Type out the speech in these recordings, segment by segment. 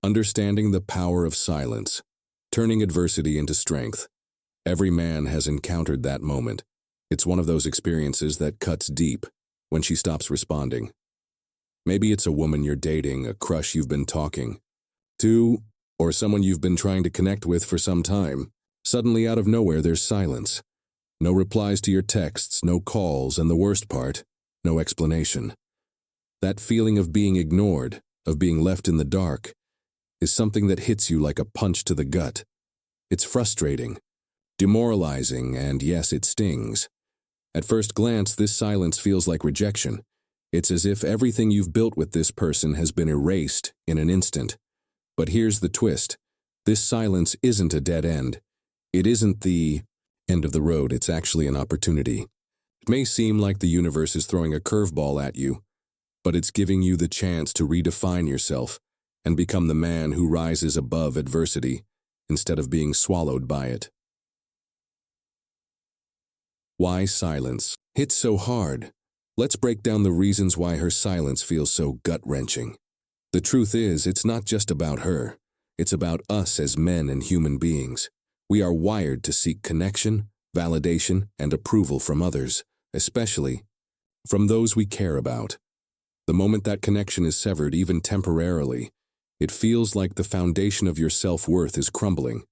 Understanding the power of silence, turning adversity into strength. Every man has encountered that moment. It's one of those experiences that cuts deep when she stops responding. Maybe it's a woman you're dating, a crush you've been talking to, or someone you've been trying to connect with for some time. Suddenly, out of nowhere, there's silence. No replies to your texts, no calls, and the worst part, no explanation. That feeling of being ignored, of being left in the dark, is something that hits you like a punch to the gut. It's frustrating, demoralizing, and yes, it stings. At first glance, this silence feels like rejection. It's as if everything you've built with this person has been erased in an instant. But here's the twist. This silence isn't a dead end. It isn't the end of the road, it's actually an opportunity. It may seem like the universe is throwing a curveball at you, but it's giving you the chance to redefine yourself and become the man who rises above adversity instead of being swallowed by it. Why silence hits so hard? Let's break down the reasons why her silence feels so gut-wrenching. The truth is, it's not just about her. It's about us as men and human beings. We are wired to seek connection, validation, and approval from others, especially from those we care about. The moment that connection is severed, even temporarily, it feels like the foundation of your self-worth is crumbling.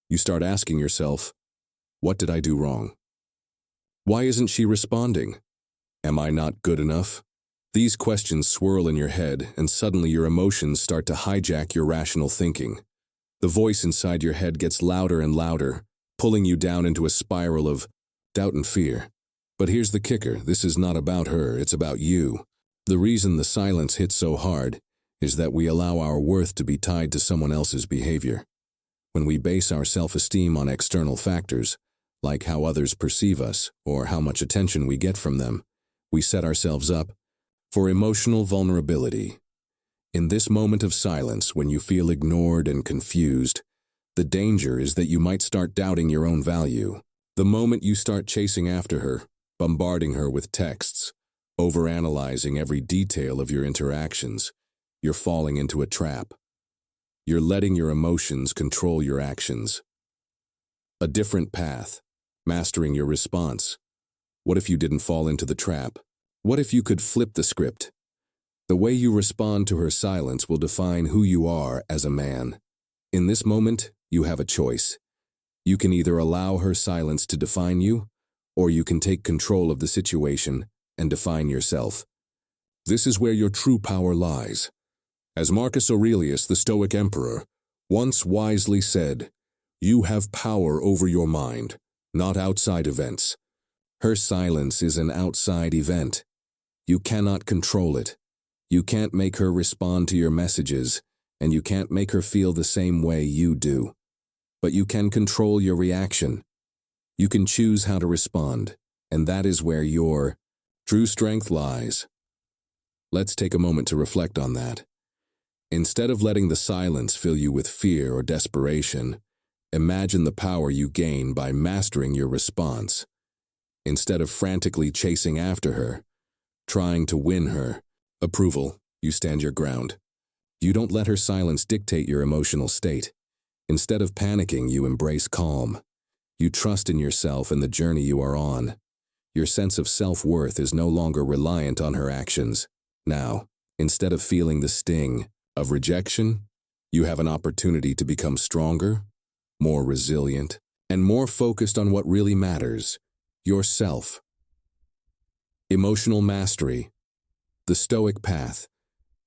You start asking yourself, what did I do wrong? Why isn't she responding? Am I not good enough? These questions swirl in your head, and suddenly your emotions start to hijack your rational thinking. The voice inside your head gets louder and louder, pulling you down into a spiral of doubt and fear. But here's the kicker, this is not about her, it's about you. The reason the silence hits so hard is that we allow our worth to be tied to someone else's behavior. When we base our self-esteem on external factors, like how others perceive us or how much attention we get from them, we set ourselves up for emotional vulnerability. In this moment of silence, when you feel ignored and confused, the danger is that you might start doubting your own value. The moment you start chasing after her, bombarding her with texts, overanalyzing every detail of your interactions, you're falling into a trap. You're letting your emotions control your actions. A different path, mastering your response. What if you didn't fall into the trap? What if you could flip the script? The way you respond to her silence will define who you are as a man. In this moment, you have a choice. You can either allow her silence to define you, or you can take control of the situation and define yourself. This is where your true power lies. As Marcus Aurelius, the Stoic emperor, once wisely said, "You have power over your mind, not outside events." Her silence is an outside event. You cannot control it. You can't make her respond to your messages, and you can't make her feel the same way you do. But you can control your reaction. You can choose how to respond, and that is where your true strength lies. Let's take a moment to reflect on that. Instead of letting the silence fill you with fear or desperation, imagine the power you gain by mastering your response. Instead of frantically chasing after her, trying to win her approval, you stand your ground. You don't let her silence dictate your emotional state. Instead of panicking, you embrace calm. You trust in yourself and the journey you are on. Your sense of self-worth is no longer reliant on her actions. Now, instead of feeling the sting of rejection, you have an opportunity to become stronger, more resilient, and more focused on what really matters, yourself. Emotional mastery. The Stoic path.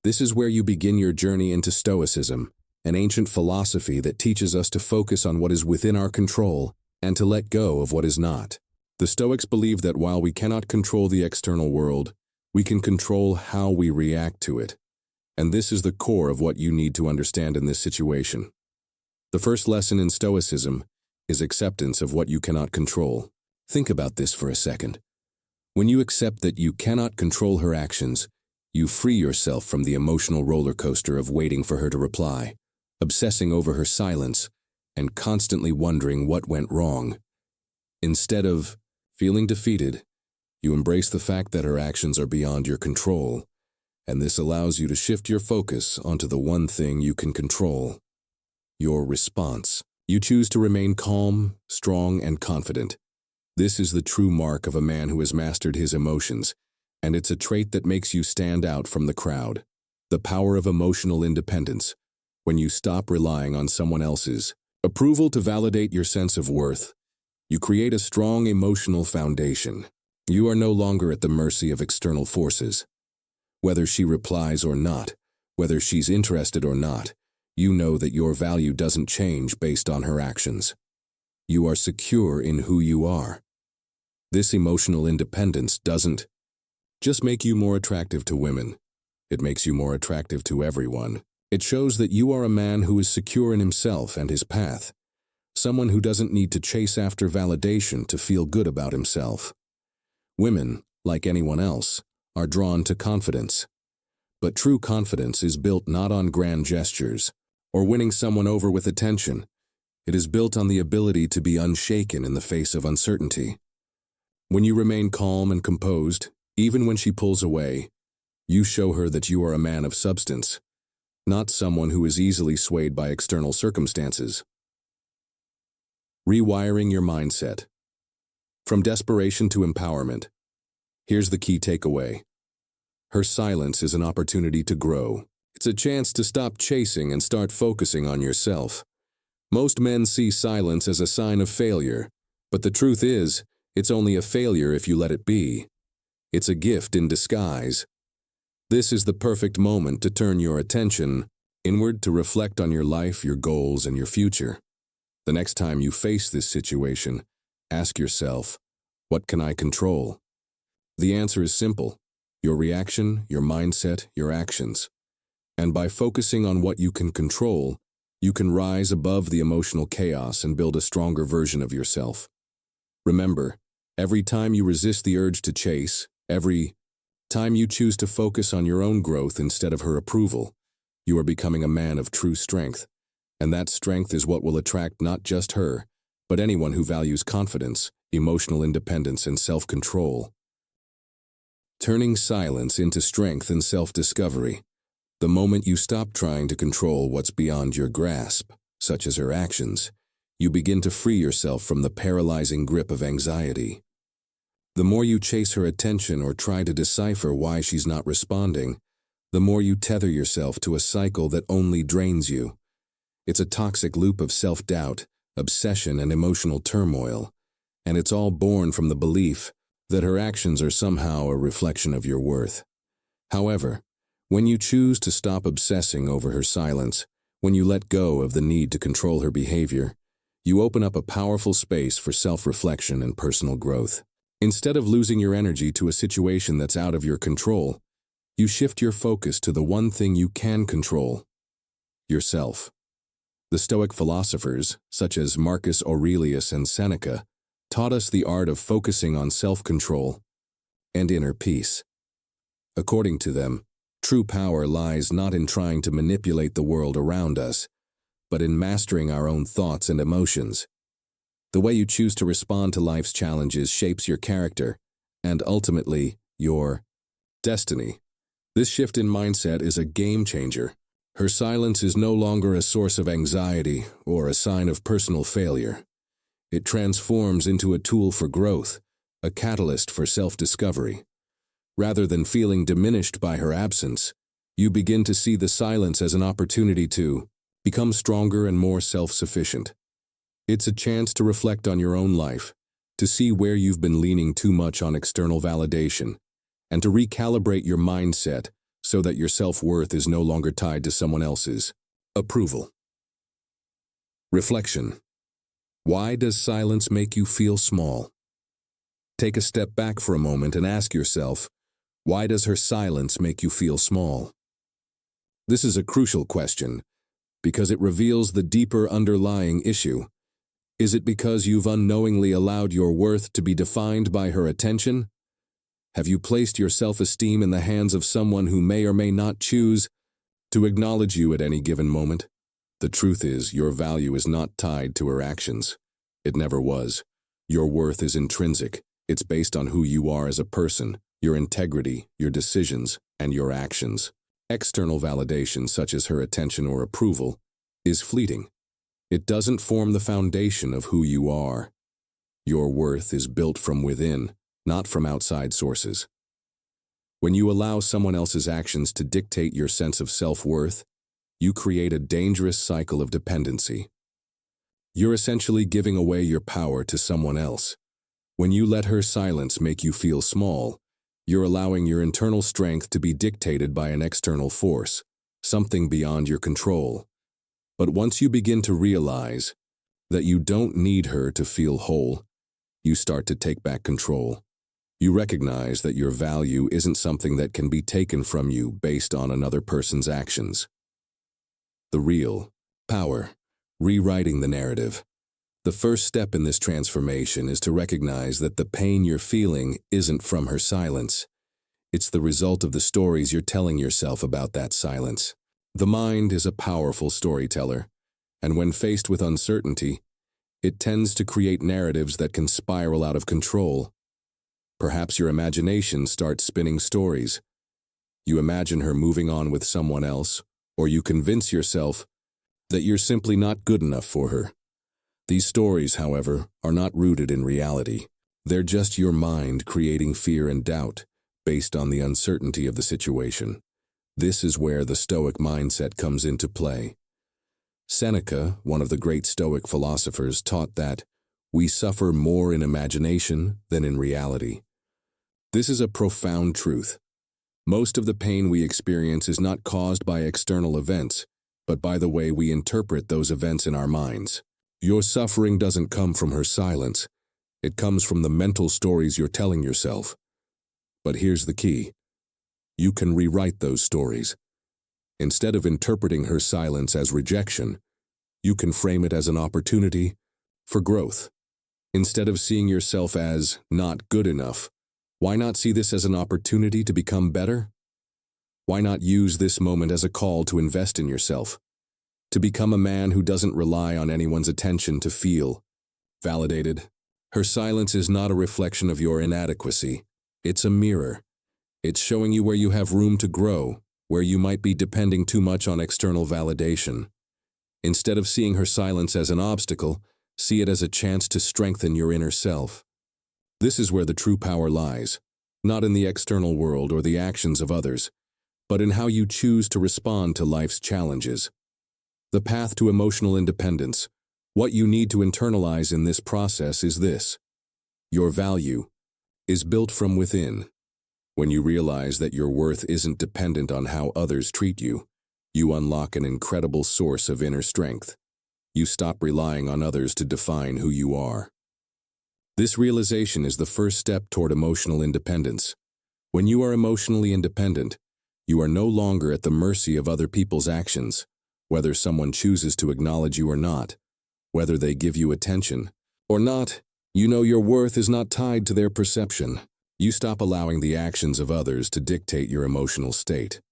This is where you begin your journey into Stoicism, an ancient philosophy that teaches us to focus on what is within our control and to let go of what is not. The Stoics believe that while we cannot control the external world, we can control how we react to it. And this is the core of what you need to understand in this situation. The first lesson in Stoicism is acceptance of what you cannot control. Think about this for a second. When you accept that you cannot control her actions, you free yourself from the emotional roller coaster of waiting for her to reply, obsessing over her silence, and constantly wondering what went wrong. Instead of feeling defeated, you embrace the fact that her actions are beyond your control, and this allows you to shift your focus onto the one thing you can control: your response. You choose to remain calm, strong, and confident. This is the true mark of a man who has mastered his emotions, and it's a trait that makes you stand out from the crowd. The power of emotional independence. When you stop relying on someone else's approval to validate your sense of worth, you create a strong emotional foundation. You are no longer at the mercy of external forces. Whether she replies or not, whether she's interested or not, you know that your value doesn't change based on her actions. You are secure in who you are. This emotional independence doesn't just make you more attractive to women. It makes you more attractive to everyone. It shows that you are a man who is secure in himself and his path, someone who doesn't need to chase after validation to feel good about himself. Women, like anyone else, are drawn to confidence. But true confidence is built not on grand gestures or winning someone over with attention. It is built on the ability to be unshaken in the face of uncertainty. When you remain calm and composed, even when she pulls away, you show her that you are a man of substance, not someone who is easily swayed by external circumstances. Rewiring your mindset. From desperation to empowerment. Here's the key takeaway. Her silence is an opportunity to grow. It's a chance to stop chasing and start focusing on yourself. Most men see silence as a sign of failure, but the truth is, it's only a failure if you let it be. It's a gift in disguise. This is the perfect moment to turn your attention inward, to reflect on your life, your goals, and your future. The next time you face this situation, ask yourself, what can I control? The answer is simple: your reaction, your mindset, your actions. And by focusing on what you can control, you can rise above the emotional chaos and build a stronger version of yourself. Remember, every time you resist the urge to chase, every time you choose to focus on your own growth instead of her approval, you are becoming a man of true strength. And that strength is what will attract not just her, but anyone who values confidence, emotional independence, and self-control. Turning silence into strength and self-discovery. The moment you stop trying to control what's beyond your grasp, such as her actions, you begin to free yourself from the paralyzing grip of anxiety. The more you chase her attention or try to decipher why she's not responding, the more you tether yourself to a cycle that only drains you. It's a toxic loop of self-doubt, obsession, and emotional turmoil, and it's all born from the belief that her actions are somehow a reflection of your worth. However, when you choose to stop obsessing over her silence, when you let go of the need to control her behavior, you open up a powerful space for self-reflection and personal growth. Instead of losing your energy to a situation that's out of your control, you shift your focus to the one thing you can control: yourself. The Stoic philosophers, such as Marcus Aurelius and Seneca, taught us the art of focusing on self-control and inner peace. According to them, true power lies not in trying to manipulate the world around us, but in mastering our own thoughts and emotions. The way you choose to respond to life's challenges shapes your character and, ultimately, your destiny. This shift in mindset is a game changer. Her silence is no longer a source of anxiety or a sign of personal failure. It transforms into a tool for growth, a catalyst for self-discovery. Rather than feeling diminished by her absence, you begin to see the silence as an opportunity to become stronger and more self-sufficient. It's a chance to reflect on your own life, to see where you've been leaning too much on external validation, and to recalibrate your mindset so that your self-worth is no longer tied to someone else's approval. Reflection. Why does silence make you feel small? Take a step back for a moment and ask yourself, why does her silence make you feel small? This is a crucial question because it reveals the deeper underlying issue. Is it because you've unknowingly allowed your worth to be defined by her attention? Have you placed your self-esteem in the hands of someone who may or may not choose to acknowledge you at any given moment? The truth is, your value is not tied to her actions. It never was. Your worth is intrinsic. It's based on who you are as a person, your integrity, your decisions, and your actions. External validation, such as her attention or approval, is fleeting. It doesn't form the foundation of who you are. Your worth is built from within, not from outside sources. When you allow someone else's actions to dictate your sense of self-worth, you create a dangerous cycle of dependency. You're essentially giving away your power to someone else. When you let her silence make you feel small, you're allowing your internal strength to be dictated by an external force, something beyond your control. But once you begin to realize that you don't need her to feel whole, you start to take back control. You recognize that your value isn't something that can be taken from you based on another person's actions. The real power, rewriting the narrative. The first step in this transformation is to recognize that the pain you're feeling isn't from her silence. It's the result of the stories you're telling yourself about that silence. The mind is a powerful storyteller, and when faced with uncertainty, it tends to create narratives that can spiral out of control. Perhaps your imagination starts spinning stories. You imagine her moving on with someone else, or you convince yourself that you're simply not good enough for her. These stories, however, are not rooted in reality. They're just your mind creating fear and doubt based on the uncertainty of the situation. This is where the Stoic mindset comes into play. Seneca, one of the great Stoic philosophers, taught that we suffer more in imagination than in reality. This is a profound truth. Most of the pain we experience is not caused by external events, but by the way we interpret those events in our minds. Your suffering doesn't come from her silence. It comes from the mental stories you're telling yourself. But here's the key. You can rewrite those stories. Instead of interpreting her silence as rejection, you can frame it as an opportunity for growth. Instead of seeing yourself as not good enough, why not see this as an opportunity to become better? Why not use this moment as a call to invest in yourself? To become a man who doesn't rely on anyone's attention to feel validated. Her silence is not a reflection of your inadequacy. It's a mirror. It's showing you where you have room to grow, where you might be depending too much on external validation. Instead of seeing her silence as an obstacle, see it as a chance to strengthen your inner self. This is where the true power lies, not in the external world or the actions of others, but in how you choose to respond to life's challenges. The path to emotional independence. What you need to internalize in this process is this. Your value is built from within. When you realize that your worth isn't dependent on how others treat you, you unlock an incredible source of inner strength. You stop relying on others to define who you are. This realization is the first step toward emotional independence. When you are emotionally independent, you are no longer at the mercy of other people's actions, whether someone chooses to acknowledge you or not, whether they give you attention or not. You know your worth is not tied to their perception. You stop allowing the actions of others to dictate your emotional state.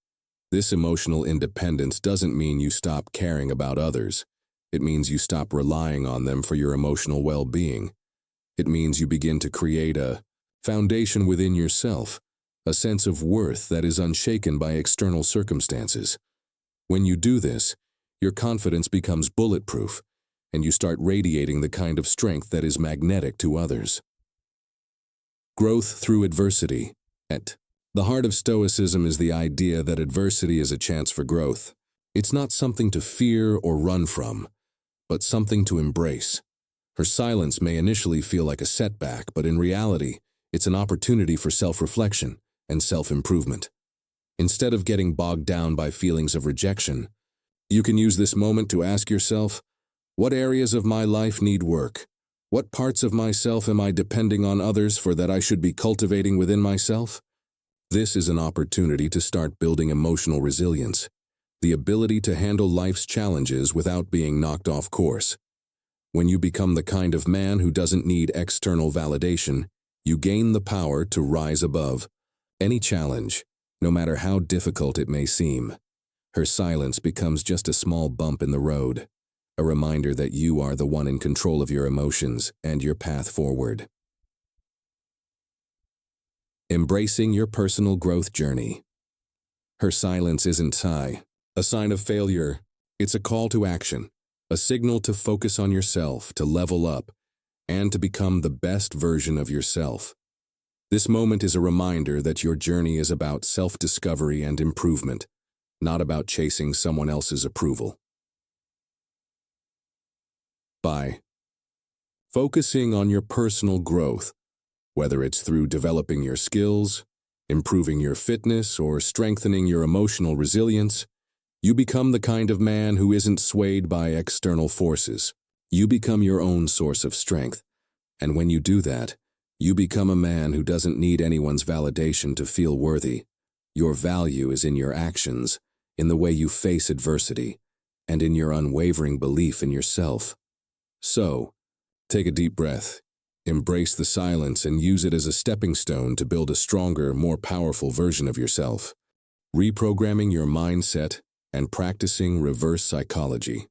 This emotional independence doesn't mean you stop caring about others. It means you stop relying on them for your emotional well-being. It means you begin to create a foundation within yourself, a sense of worth that is unshaken by external circumstances. When you do this, your confidence becomes bulletproof, and you start radiating the kind of strength that is magnetic to others. Growth through adversity. At the heart of Stoicism is the idea that adversity is a chance for growth. It's not something to fear or run from, but something to embrace. Her silence may initially feel like a setback, but in reality, it's an opportunity for self-reflection and self-improvement. Instead of getting bogged down by feelings of rejection, you can use this moment to ask yourself, what areas of my life need work? What parts of myself am I depending on others for that I should be cultivating within myself? This is an opportunity to start building emotional resilience, the ability to handle life's challenges without being knocked off course. When you become the kind of man who doesn't need external validation, you gain the power to rise above any challenge, no matter how difficult it may seem. Her silence becomes just a small bump in the road, a reminder that you are the one in control of your emotions and your path forward. Embracing your personal growth journey. Her silence isn't a sign of failure. It's a call to action, a signal to focus on yourself, to level up, and to become the best version of yourself. This moment is a reminder that your journey is about self-discovery and improvement, not about chasing someone else's approval. By focusing on your personal growth, whether it's through developing your skills, improving your fitness, or strengthening your emotional resilience, you become the kind of man who isn't swayed by external forces. You become your own source of strength. And when you do that, you become a man who doesn't need anyone's validation to feel worthy. Your value is in your actions, in the way you face adversity, and in your unwavering belief in yourself. So, take a deep breath. Embrace the silence and use it as a stepping stone to build a stronger, more powerful version of yourself. Reprogramming your mindset and practicing reverse psychology.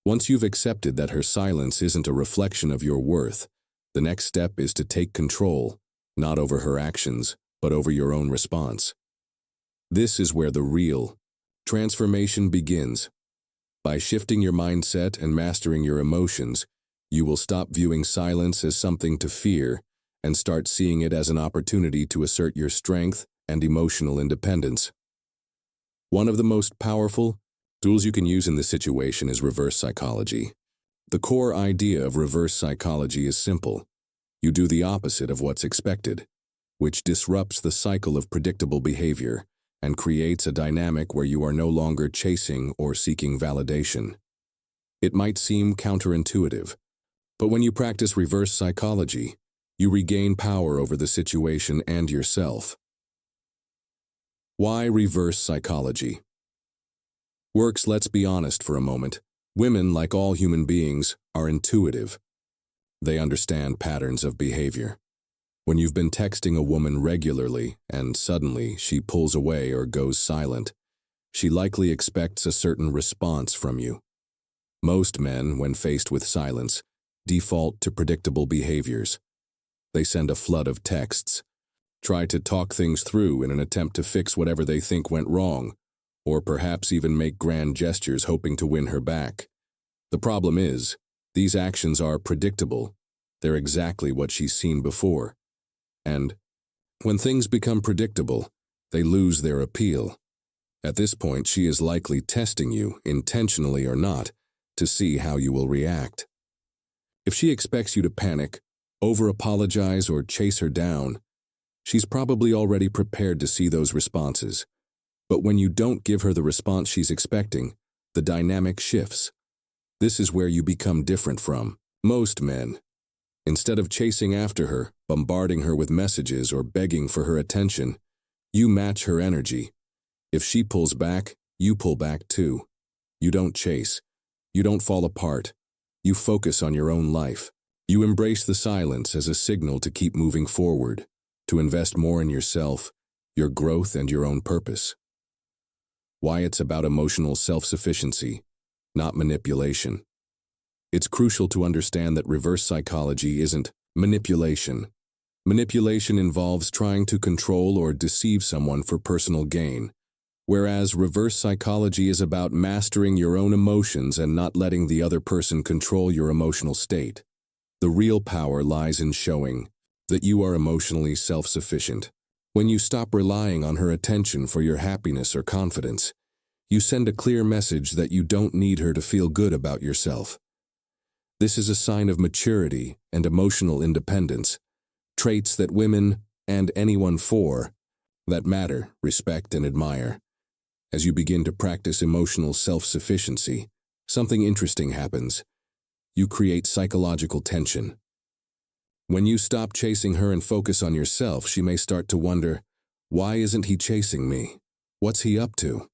Once you've accepted that her silence isn't a reflection of your worth, the next step is to take control, not over her actions, but over your own response. This is where the real transformation begins. By shifting your mindset and mastering your emotions, you will stop viewing silence as something to fear and start seeing it as an opportunity to assert your strength and emotional independence. One of the most powerful tools you can use in this situation is reverse psychology. The core idea of reverse psychology is simple. You do the opposite of what's expected, which disrupts the cycle of predictable behavior and creates a dynamic where you are no longer chasing or seeking validation. It might seem counterintuitive, but when you practice reverse psychology, you regain power over the situation and yourself. Why reverse psychology? Works, let's be honest for a moment. Women, like all human beings, are intuitive. They understand patterns of behavior. When you've been texting a woman regularly and suddenly she pulls away or goes silent, she likely expects a certain response from you. Most men, when faced with silence, default to predictable behaviors. They send a flood of texts, try to talk things through in an attempt to fix whatever they think went wrong, or perhaps even make grand gestures hoping to win her back. The problem is, these actions are predictable. They're exactly what she's seen before. And when things become predictable, they lose their appeal. At this point, she is likely testing you, intentionally or not, to see how you will react. If she expects you to panic, over-apologize, or chase her down, she's probably already prepared to see those responses. But when you don't give her the response she's expecting, the dynamic shifts. This is where you become different from most men. Instead of chasing after her, bombarding her with messages, or begging for her attention, you match her energy. If she pulls back, you pull back too. You don't chase. You don't fall apart. You focus on your own life. You embrace the silence as a signal to keep moving forward, to invest more in yourself, your growth, and your own purpose. Why it's about emotional self-sufficiency, not manipulation. It's crucial to understand that reverse psychology isn't manipulation. Manipulation involves trying to control or deceive someone for personal gain, whereas reverse psychology is about mastering your own emotions and not letting the other person control your emotional state. The real power lies in showing that you are emotionally self-sufficient. When you stop relying on her attention for your happiness or confidence, you send a clear message that you don't need her to feel good about yourself. This is a sign of maturity and emotional independence, traits that women, and anyone that matter, respect and admire. As you begin to practice emotional self-sufficiency, something interesting happens. You create psychological tension. When you stop chasing her and focus on yourself, she may start to wonder, why isn't he chasing me? What's he up to?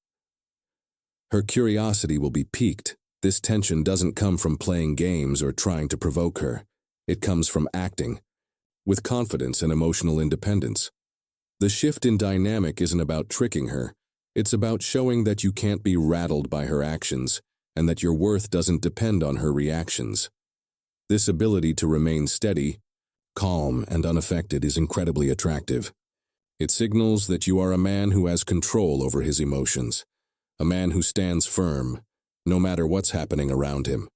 Her curiosity will be piqued. This tension doesn't come from playing games or trying to provoke her. It comes from acting with confidence and emotional independence. The shift in dynamic isn't about tricking her. It's about showing that you can't be rattled by her actions and that your worth doesn't depend on her reactions. This ability to remain steady, calm, and unaffected is incredibly attractive. It signals that you are a man who has control over his emotions, a man who stands firm, no matter what's happening around him.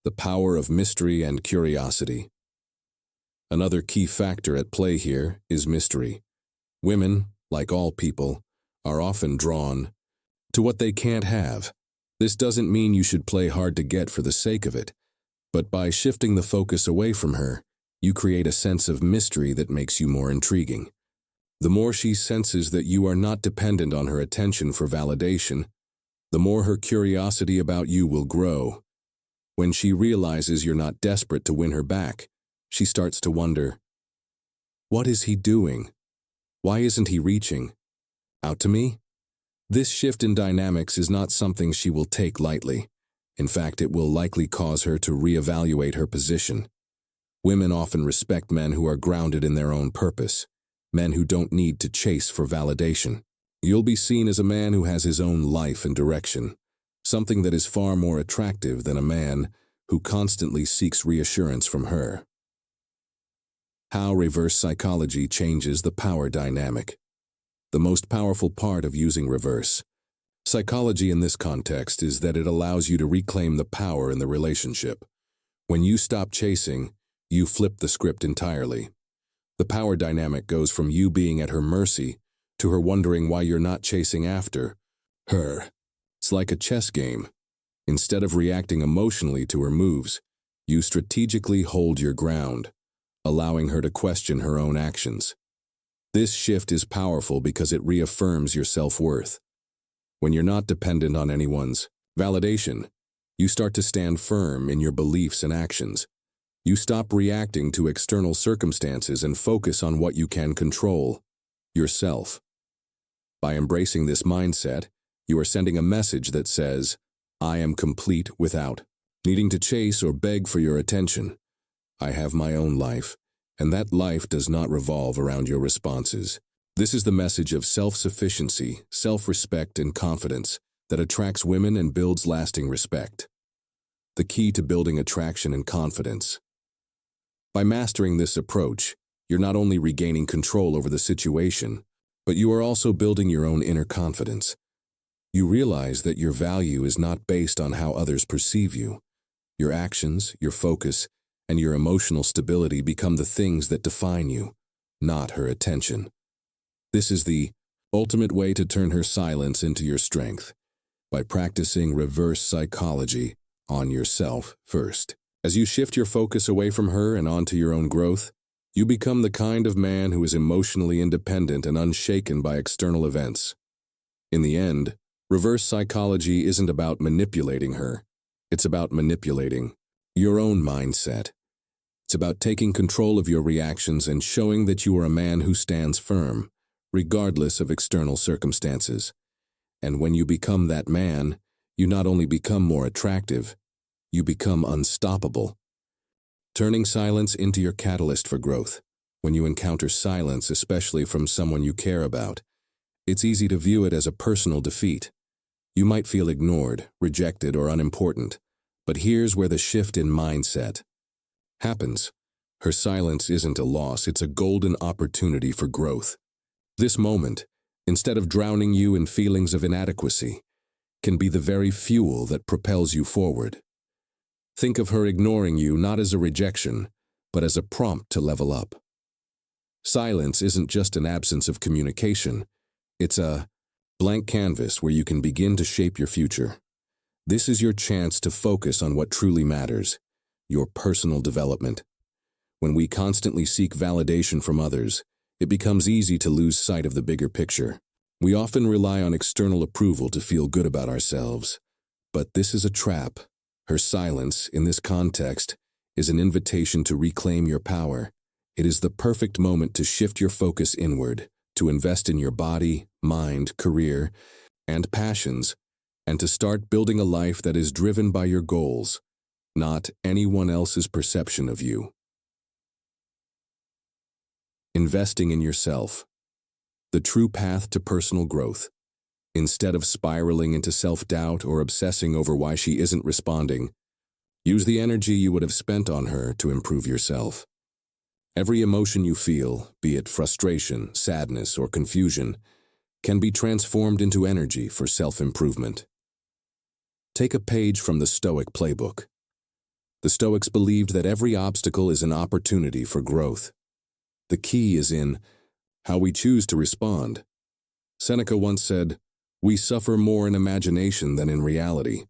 The power of mystery and curiosity. Another key factor at play here is mystery. Women, like all people, are often drawn to what they can't have. This doesn't mean you should play hard to get for the sake of it, but by shifting the focus away from her, you create a sense of mystery that makes you more intriguing. The more she senses that you are not dependent on her attention for validation, the more her curiosity about you will grow. When she realizes you're not desperate to win her back, she starts to wonder, what is he doing? Why isn't he reaching out to me? This shift in dynamics is not something she will take lightly. In fact, it will likely cause her to reevaluate her position. Women often respect men who are grounded in their own purpose, men who don't need to chase for validation. You'll be seen as a man who has his own life and direction, something that is far more attractive than a man who constantly seeks reassurance from her. How reverse psychology changes the power dynamic. The most powerful part of using reverse psychology in this context is that it allows you to reclaim the power in the relationship. When you stop chasing, you flip the script entirely. The power dynamic goes from you being at her mercy to her wondering why you're not chasing after her. It's like a chess game. Instead of reacting emotionally to her moves, you strategically hold your ground, allowing her to question her own actions. This shift is powerful because it reaffirms your self-worth. When you're not dependent on anyone's validation, you start to stand firm in your beliefs and actions. You stop reacting to external circumstances and focus on what you can control, yourself. By embracing this mindset, you are sending a message that says, I am complete without needing to chase or beg for your attention. I have my own life, and that life does not revolve around your responses. This is the message of self-sufficiency, self-respect, and confidence that attracts women and builds lasting respect. The key to building attraction and confidence. By mastering this approach, you're not only regaining control over the situation, but you are also building your own inner confidence. You realize that your value is not based on how others perceive you. Your actions, your focus, and your emotional stability become the things that define you, not her attention. This is the ultimate way to turn her silence into your strength, by practicing reverse psychology on yourself first. As you shift your focus away from her and onto your own growth, you become the kind of man who is emotionally independent and unshaken by external events. In the end, reverse psychology isn't about manipulating her. It's about manipulating your own mindset. It's about taking control of your reactions and showing that you are a man who stands firm, regardless of external circumstances. And when you become that man, you not only become more attractive, you become unstoppable. Turning silence into your catalyst for growth. When you encounter silence, especially from someone you care about, it's easy to view it as a personal defeat. You might feel ignored, rejected, or unimportant. But here's where the shift in mindset happens. Her silence isn't a loss, it's a golden opportunity for growth. This moment, instead of drowning you in feelings of inadequacy, can be the very fuel that propels you forward. Think of her ignoring you not as a rejection, but as a prompt to level up. Silence isn't just an absence of communication, it's a blank canvas where you can begin to shape your future. This is your chance to focus on what truly matters, your personal development. When we constantly seek validation from others, it becomes easy to lose sight of the bigger picture. We often rely on external approval to feel good about ourselves. But this is a trap. Her silence, in this context, is an invitation to reclaim your power. It is the perfect moment to shift your focus inward, to invest in your body, mind, career, and passions, and to start building a life that is driven by your goals, not anyone else's perception of you. Investing in yourself. The true path to personal growth. Instead of spiraling into self-doubt or obsessing over why she isn't responding, use the energy you would have spent on her to improve yourself. Every emotion you feel, be it frustration, sadness, or confusion, can be transformed into energy for self-improvement. Take a page from the Stoic playbook. The Stoics believed that every obstacle is an opportunity for growth. The key is in how we choose to respond. Seneca once said, "We suffer more in imagination than in reality."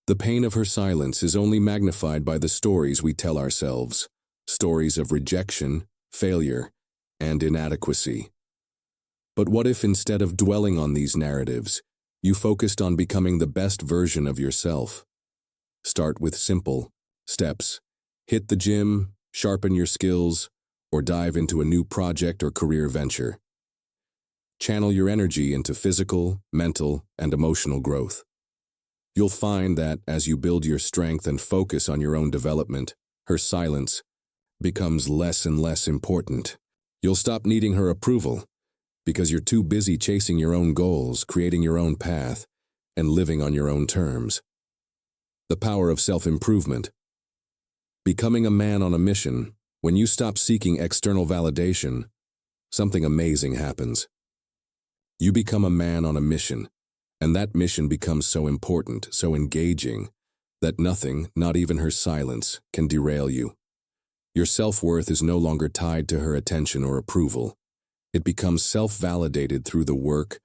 The pain of her silence is only magnified by the stories we tell ourselves, stories of rejection, failure, and inadequacy. But what if instead of dwelling on these narratives, you focused on becoming the best version of yourself? Start with simple steps. Hit the gym, sharpen your skills, or dive into a new project or career venture. Channel your energy into physical, mental, and emotional growth. You'll find that as you build your strength and focus on your own development, her silence becomes less and less important. You'll stop needing her approval because you're too busy chasing your own goals, creating your own path, and living on your own terms. The power of self-improvement. Becoming a man on a mission. When you stop seeking external validation, something amazing happens. You become a man on a mission, and that mission becomes so important, so engaging, that nothing, not even her silence, can derail you. Your self-worth is no longer tied to her attention or approval. It becomes self-validated through the work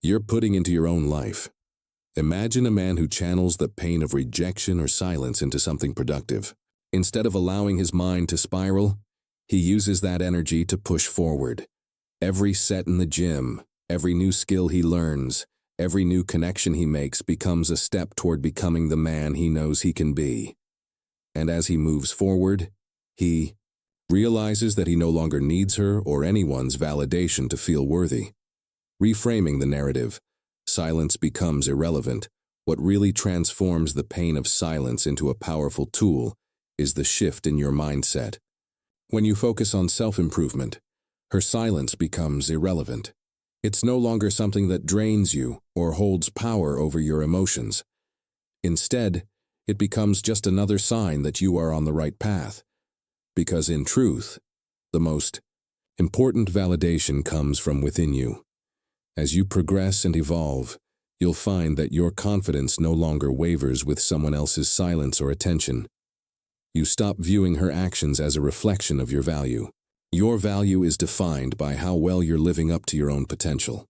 you're putting into your own life. Imagine a man who channels the pain of rejection or silence into something productive. Instead of allowing his mind to spiral, he uses that energy to push forward. Every set in the gym, every new skill he learns, every new connection he makes becomes a step toward becoming the man he knows he can be. And as he moves forward, he realizes that he no longer needs her or anyone's validation to feel worthy. Reframing the narrative, silence becomes irrelevant. What really transforms the pain of silence into a powerful tool is the shift in your mindset. When you focus on self-improvement, her silence becomes irrelevant. It's no longer something that drains you or holds power over your emotions. Instead, it becomes just another sign that you are on the right path. Because in truth, the most important validation comes from within you. As you progress and evolve, you'll find that your confidence no longer wavers with someone else's silence or attention. You stop viewing her actions as a reflection of your value. Your value is defined by how well you're living up to your own potential.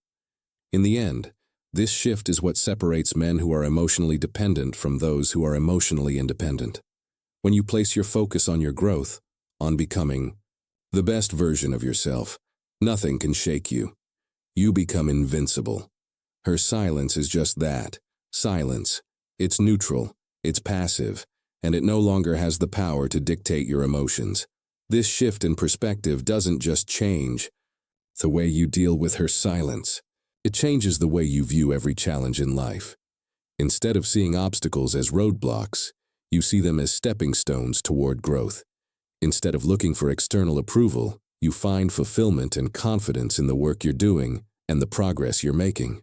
In the end, this shift is what separates men who are emotionally dependent from those who are emotionally independent. When you place your focus on your growth, on becoming the best version of yourself, nothing can shake you. You become invincible. Her silence is just that, silence. It's neutral, it's passive, and it no longer has the power to dictate your emotions. This shift in perspective doesn't just change the way you deal with her silence. It changes the way you view every challenge in life. Instead of seeing obstacles as roadblocks, you see them as stepping stones toward growth. Instead of looking for external approval, you find fulfillment and confidence in the work you're doing and the progress you're making.